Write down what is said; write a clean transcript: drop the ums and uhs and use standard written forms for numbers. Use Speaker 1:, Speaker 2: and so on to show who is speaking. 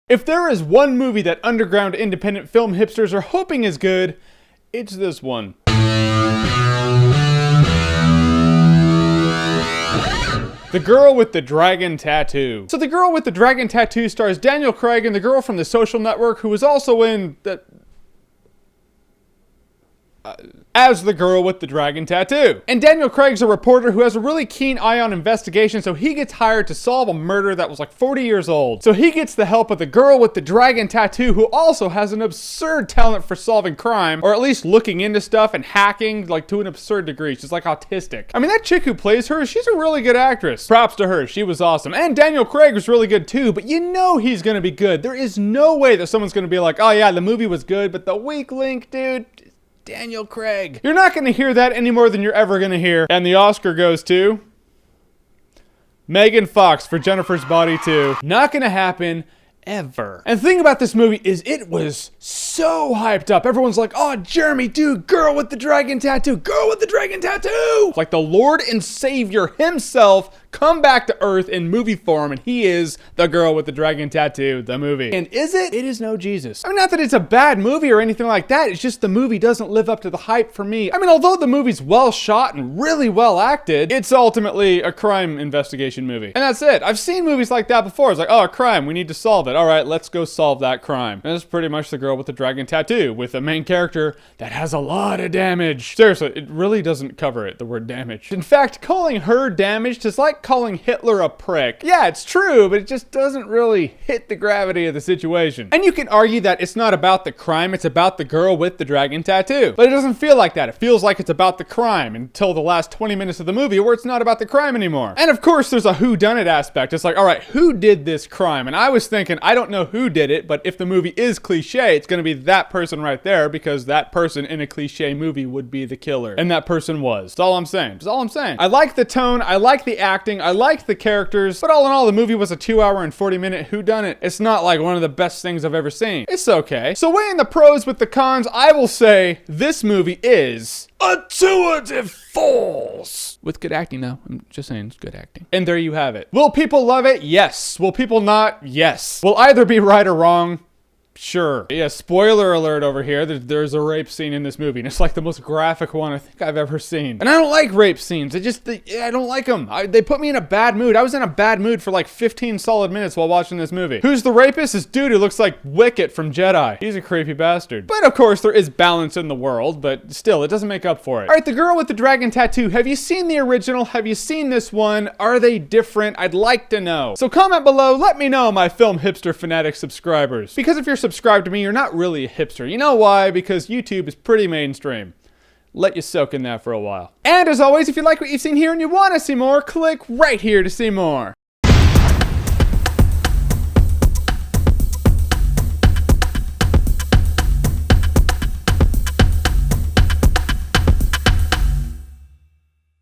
Speaker 1: If there is one movie that underground independent film hipsters are hoping is good, it's this one. The Girl with the Dragon Tattoo. So The Girl with the Dragon Tattoo stars Daniel Craig and the girl from The Social Network who was also in as the girl with the dragon tattoo. And Daniel Craig's a reporter who has a really keen eye on investigation, so he gets hired to solve a murder that was like 40 years old. So he gets the help of the girl with the dragon tattoo, who also has an absurd talent for solving crime, or at least looking into stuff and hacking, like to an absurd degree. She's like autistic. I mean, that chick who plays her, she's a really good actress. Props to her, she was awesome. And Daniel Craig was really good too, but you know he's gonna be good. There is no way that someone's gonna be like, oh yeah, the movie was good, but the weak link, dude, Daniel Craig. You're not going to hear that any more than you're ever going to hear. And the Oscar goes to Megan Fox for Jennifer's Body 2. Not going to happen ever. And the thing about this movie is it was so hyped up. Everyone's like, oh, Jeremy, dude, girl with the dragon tattoo, girl with the dragon tattoo. Like the Lord and Savior himself come back to earth in movie form, and he is the girl with the dragon tattoo, the movie. And is it? It is no Jesus. I mean, not that it's a bad movie or anything like that. It's just the movie doesn't live up to the hype for me. I mean, although the movie's well shot and really well acted, it's ultimately a crime investigation movie. And that's it. I've seen movies like that before. It's like, oh, a crime, we need to solve it. All right, let's go solve that crime. And it's pretty much the girl with the dragon tattoo with a main character that has a lot of damage. Seriously, it really doesn't cover it, the word damage. In fact, calling her damaged is like calling Hitler a prick. Yeah, it's true, but it just doesn't really hit the gravity of the situation. And you can argue that it's not about the crime, it's about the girl with the dragon tattoo. But it doesn't feel like that. It feels like it's about the crime until the last 20 minutes of the movie where it's not about the crime anymore. And of course, there's a whodunit aspect. It's like, all right, who did this crime? And I was thinking, I don't know who did it, but if the movie is cliche, it's going to be that person right there, because that person in a cliche movie would be the killer. And that person was. That's all I'm saying. That's all I'm saying. I like the tone. I like the acting. I like the characters, but all in all, the movie was a 2-hour and 40-minute whodunit. It's not like one of the best things I've ever seen. It's okay. So weighing the pros with the cons, I will say this movie is a tour de force. With good acting, though. I'm just saying, it's good acting. And there you have it. Will people love it? Yes. Will people not? Yes. Will either be right or wrong? Sure. Yeah, spoiler alert over here. There's a rape scene in this movie, and it's like the most graphic one I think I've ever seen. And I don't like rape scenes. I don't like them. They put me in a bad mood. I was in a bad mood for like 15 solid minutes while watching this movie. Who's the rapist? This dude who looks like Wicket from Jedi. He's a creepy bastard. But of course, there is balance in the world, but still, it doesn't make up for it. All right, the girl with the dragon tattoo. Have you seen the original? Have you seen this one? Are they different? I'd like to know. So comment below. Let me know, my film hipster fanatic subscribers. Because if you're subscribed to me, you're not really a hipster. You know why? Because YouTube is pretty mainstream. Let you soak in that for a while. And as always, if you like what you've seen here and you want to see more, click right here to see more.